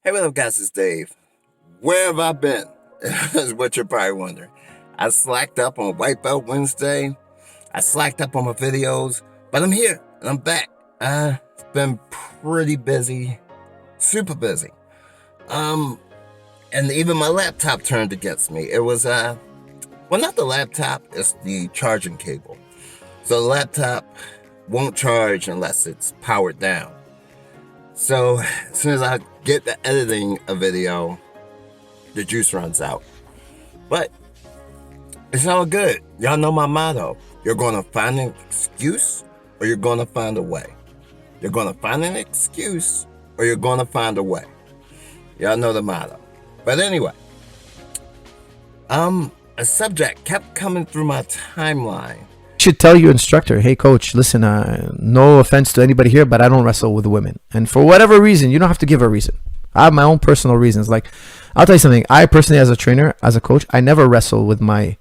Hey, what up, guys? It's Dave. Where have I been? Is what you're probably wondering. I slacked up on White Belt Wednesday. I slacked up on my videos, but I'm here and I'm back. It's been pretty busy, super busy. Um, and even my laptop turned against me. It was well, not the laptop. It's the charging cable. So the laptop won't charge unless it's powered down. So as soon as I get to editing a video, the juice runs out. But it's all good. Y'all know my motto. You're going to find an excuse or you're going to find a way. You're going to find an excuse or you're going to find a way. Y'all know the motto. But anyway, a subject kept coming through my timeline. Should tell your instructor, hey coach, listen, no offense to anybody here, but I don't wrestle with women. And for whatever reason, you don't have to give a reason. I have my own personal reasons. Like, I'll tell you something. I personally, as a trainer, as a coach, I never wrestle with my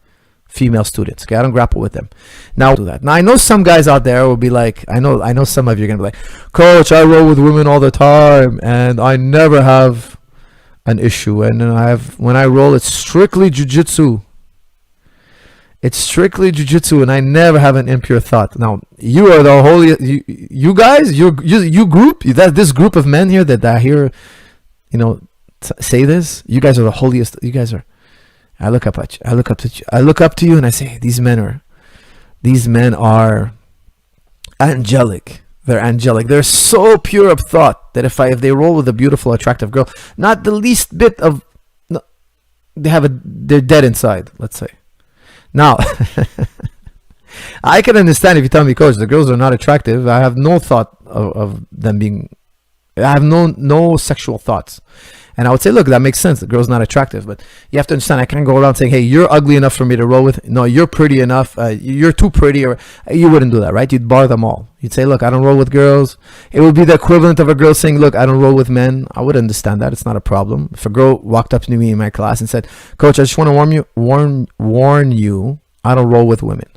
female students. Okay, I don't grapple with them. Now, do that. Now, I know some guys out there will be like, I know some of you are gonna be like, coach, I roll with women all the time, and I never have an issue. And when I roll, it's strictly jiu-jitsu. It's strictly jiu-jitsu, and I never have an impure thought. Now, you are the holy. You guys, you group, this group of men here that I hear, say this. You guys are the holiest. You guys are. I look up at you. I look up to you, and I say, these men are angelic. They're angelic. They're so pure of thought that if they roll with a beautiful, attractive girl, not the least bit of, no, they're dead inside. Let's say. Now, I can understand if you tell me, coach, the girls are not attractive. I have no thought of them being, I have no sexual thoughts. And I would say, look, that makes sense. The girl's not attractive. But you have to understand, I can't go around saying, hey, you're ugly enough for me to roll with. No, you're pretty enough. You're too pretty. Or you wouldn't do that, right? You'd bar them all. You'd say, look, I don't roll with girls. It would be the equivalent of a girl saying, look, I don't roll with men. I would understand that. It's not a problem. If a girl walked up to me in my class and said, coach, I just want to warn you, I don't roll with women.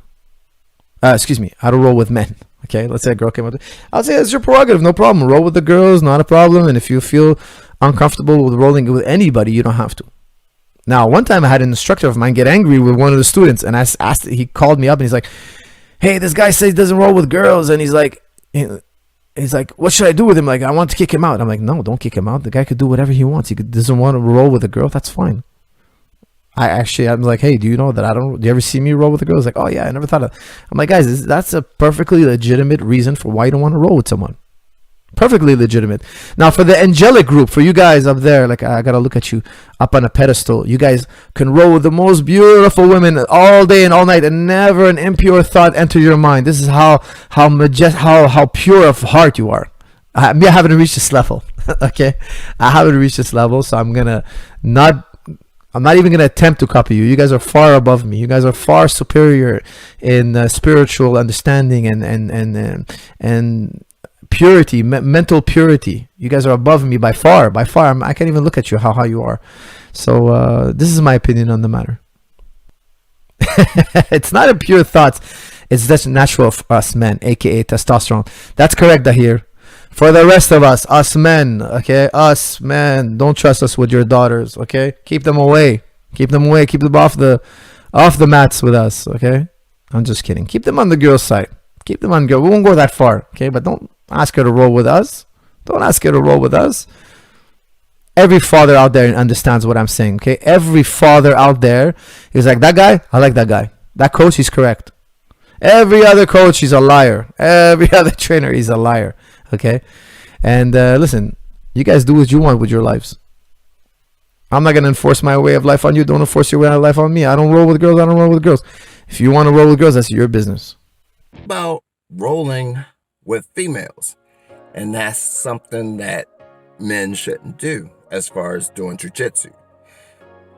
I don't roll with men. Okay, let's say a girl came up to me. I'll say, it's your prerogative. No problem. Roll with the girls. Not a problem. And if you feel uncomfortable with rolling with anybody, you don't have to. Now, one time I had an instructor of mine get angry with one of the students, and I asked, he called me up and he's like, hey, this guy says he doesn't roll with girls, and he's like, what should I do with him? Like, I want to kick him out. I'm like, no, don't kick him out. The guy could do whatever he wants. Doesn't want to roll with a girl, that's fine. I'm like, hey, do you know that do you ever see me roll with a girl? He's like, oh yeah, I never thought of. I'm like, guys, that's a perfectly legitimate reason for why you don't want to roll with someone. Perfectly legitimate. Now, for the angelic group, for you guys up there, like, I gotta look at you up on a pedestal. You guys can roll with the most beautiful women all day and all night, and never an impure thought enter your mind. This is how pure of heart you are. I haven't reached this level. Okay, I haven't reached this level, so I'm not even going to attempt to copy you. You guys are far above me. You guys are far superior in spiritual understanding and purity, mental purity. You guys are above me by far. By far, I can't even look at you how high you are. So this is my opinion on the matter. It's not impure thoughts. It's just natural for us men, aka testosterone. That's correct, Dahir. For the rest of us men, okay? Us men, don't trust us with your daughters, okay? Keep them away. Keep them off the mats with us, okay? I'm just kidding. Keep them on the girl's side. Keep them on girl. We won't go that far, okay? But don't ask her to roll with us. Don't ask her to roll with us. Every father out there understands what I'm saying, okay? Every father out there is like, that guy, I like that guy. That coach, he's correct. Every other coach, he's a liar. Every other trainer, he's a liar. Okay, and listen, you guys do what you want with your lives. I'm not gonna enforce my way of life on you. Don't enforce your way of life on me. I don't roll with girls. I don't roll with girls. If you want to roll with girls, that's your business. About rolling with females, and that's something that men shouldn't do as far as doing jiu-jitsu.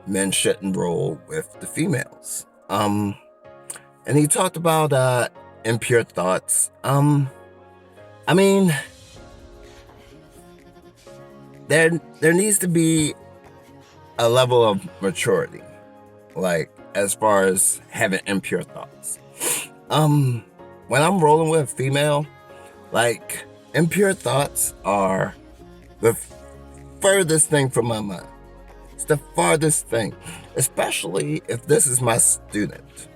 Men shouldn't roll with the females. And he talked about impure thoughts. I mean, there needs to be a level of maturity, like as far as having impure thoughts. When I'm rolling with a female, like impure thoughts are the furthest thing from my mind. It's the farthest thing, especially if this is my student.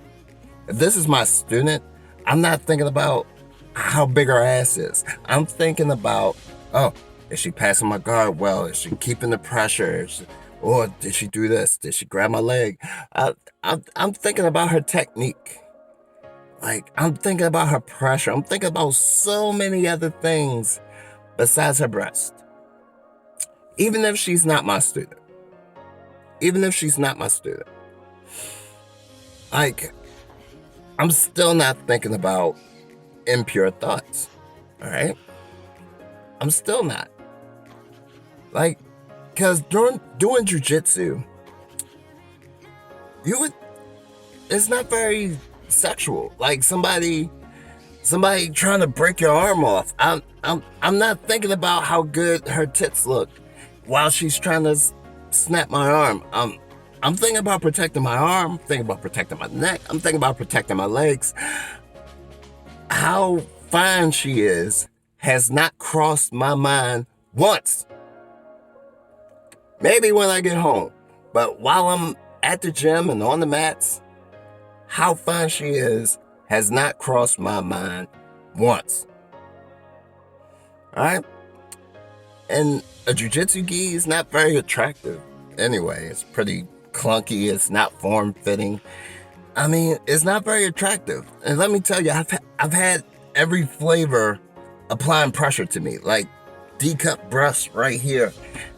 If this is my student, I'm not thinking about how big her ass is. I'm thinking about, oh, is she passing my guard well? Is she keeping the pressure? Or did she do this? Did she grab my leg? I'm thinking about her technique. Like, I'm thinking about her pressure. I'm thinking about so many other things besides her breast. Even if she's not my student. Even if she's not my student. Like, I'm still not thinking about impure thoughts. All right? I'm still not. Like, because doing jiujitsu, it's not very sexual. Like somebody trying to break your arm off. I'm not thinking about how good her tits look while she's trying to snap my arm. I'm thinking about protecting my arm, thinking about protecting my neck, I'm thinking about protecting my legs. How fine she is has not crossed my mind once. Maybe when I get home. But while I'm at the gym and on the mats, how fine she is has not crossed my mind once. Alright? And a jiu-jitsu gi is not very attractive. Anyway, it's pretty clunky. It's not form-fitting. I mean, it's not very attractive. And let me tell you, I've had every flavor applying pressure to me. Like, D-cup breasts right here.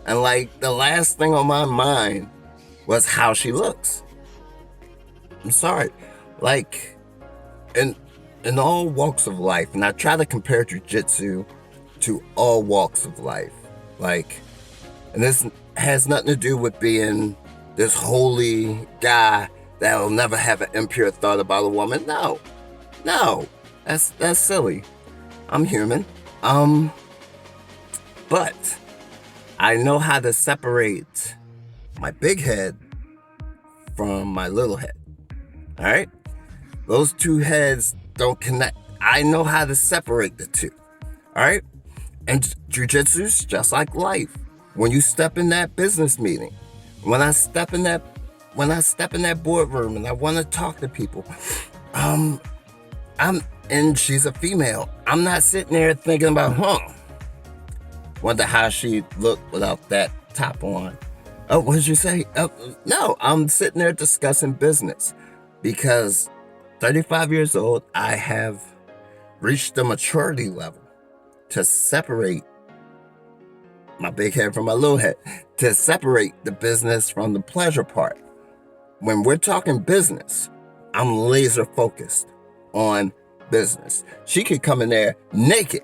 And like, the last thing on my mind was how she looks. I'm sorry. Like, in all walks of life, and I try to compare jiu-jitsu to all walks of life. Like, and this has nothing to do with being this holy guy that'll never have an impure thought about a woman. No, that's silly. I'm human. But I know how to separate my big head from my little head. All right? Those two heads don't connect. I know how to separate the two. All right? And jiu-jitsu's just like life. When you step in that business meeting, when I step in that boardroom and I want to talk to people, and she's a female. I'm not sitting there thinking about, wonder how she'd look without that top on. Oh, what did you say? No, I'm sitting there discussing business because 35 years old, I have reached the maturity level to separate my big head from my little head, to separate the business from the pleasure part. When we're talking business, I'm laser focused on business. She could come in there naked,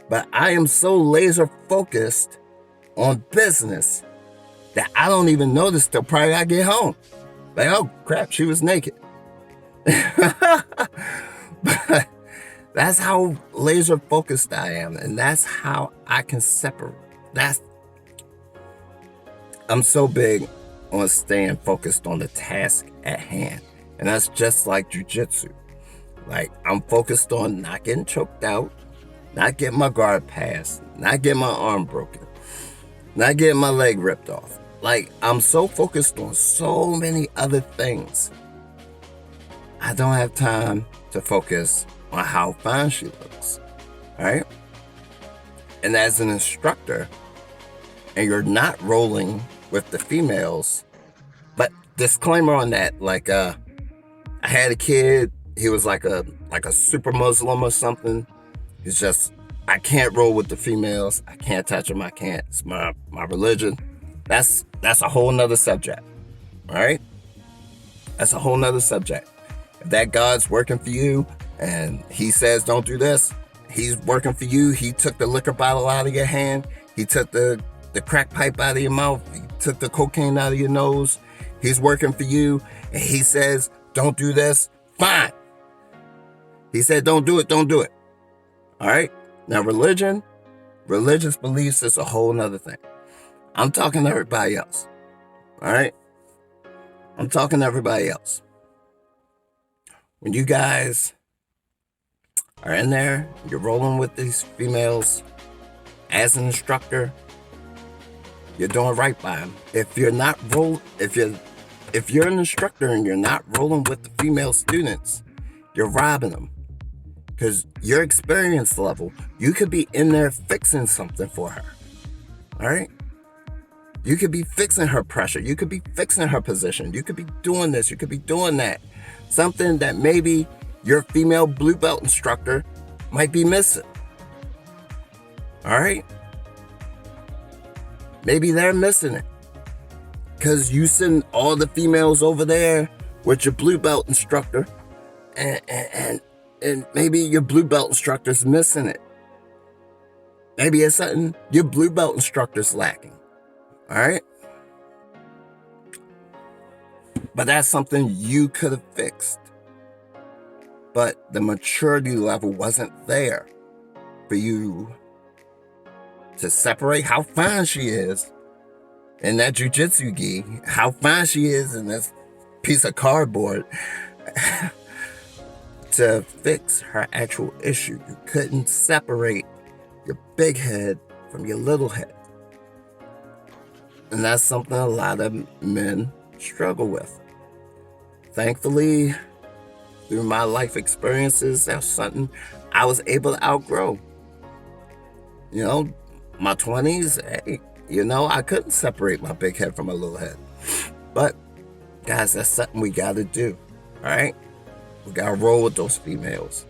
but I am so laser focused on business that I don't even notice till probably I get home. Like, oh crap, she was naked. But that's how laser focused I am, and that's how I can separate. I'm so big on staying focused on the task at hand, and that's just like jiu-jitsu. Like, I'm focused on not getting choked out, not getting my guard passed, not getting my arm broken, not getting my leg ripped off. Like, I'm so focused on so many other things. I don't have time to focus on how fine she looks, right? And as an instructor, and you're not rolling with the females, but disclaimer on that, like, I had a kid, he was like a super Muslim or something. He's just, I can't roll with the females. I can't touch them. I can't. It's my religion. That's a whole nother subject. All right? That's a whole nother subject. If that God's working for you and he says don't do this, he's working for you. He took the liquor bottle out of your hand. He took the crack pipe out of your mouth. He took the cocaine out of your nose. He's working for you. And he says don't do this. Fine. He said don't do it. Don't do it. All right? Now religious beliefs is a whole nother thing. I'm talking to everybody else. All right? I'm talking to everybody else. When you guys are in there, you're rolling with these females as an instructor, you're doing right by them. If you're an instructor and you're not rolling with the female students, you're robbing them. Because your experience level, you could be in there fixing something for her. All right? You could be fixing her pressure. You could be fixing her position. You could be doing this. You could be doing that. Something that maybe your female blue belt instructor might be missing. All right? Maybe they're missing it. Because you send all the females over there with your blue belt instructor, and maybe your blue belt instructor's missing it. Maybe it's something your blue belt instructor's lacking. All right? But that's something you could have fixed. But the maturity level wasn't there for you to separate how fine she is in that jiu-jitsu gi, how fine she is in this piece of cardboard, to fix her actual issue. You couldn't separate your big head from your little head. And that's something a lot of men struggle with. Thankfully, through my life experiences, that's something I was able to outgrow. You know, my 20s, hey, I couldn't separate my big head from my little head. But, guys, that's something we got to do, all right? We got to roll with those females,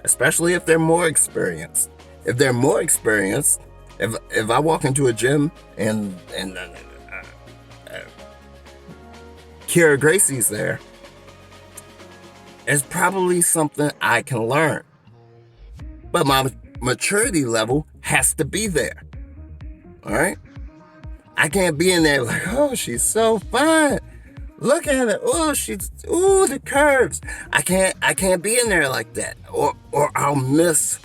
especially if they're more experienced. If they're more experienced, if I walk into a gym and Kira Gracie's there, it's probably something I can learn. But my maturity level has to be there. All right? I can't be in there like, oh, she's so fine. Look at it. Oh, the curves. I can't be in there like that. Or I'll miss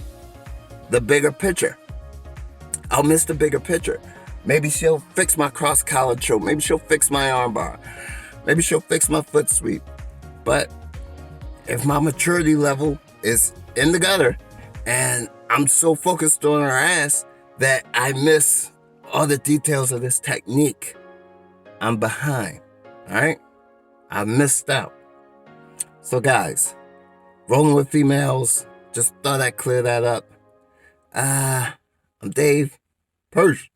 the bigger picture. I'll miss the bigger picture. Maybe she'll fix my cross collar choke. Maybe she'll fix my armbar. Maybe she'll fix my foot sweep. But if my maturity level is in the gutter and I'm so focused on her ass that I miss all the details of this technique, I'm behind. All right? I missed out. So guys, rolling with females, just thought I'd clear that up. I'm Dave. Peace.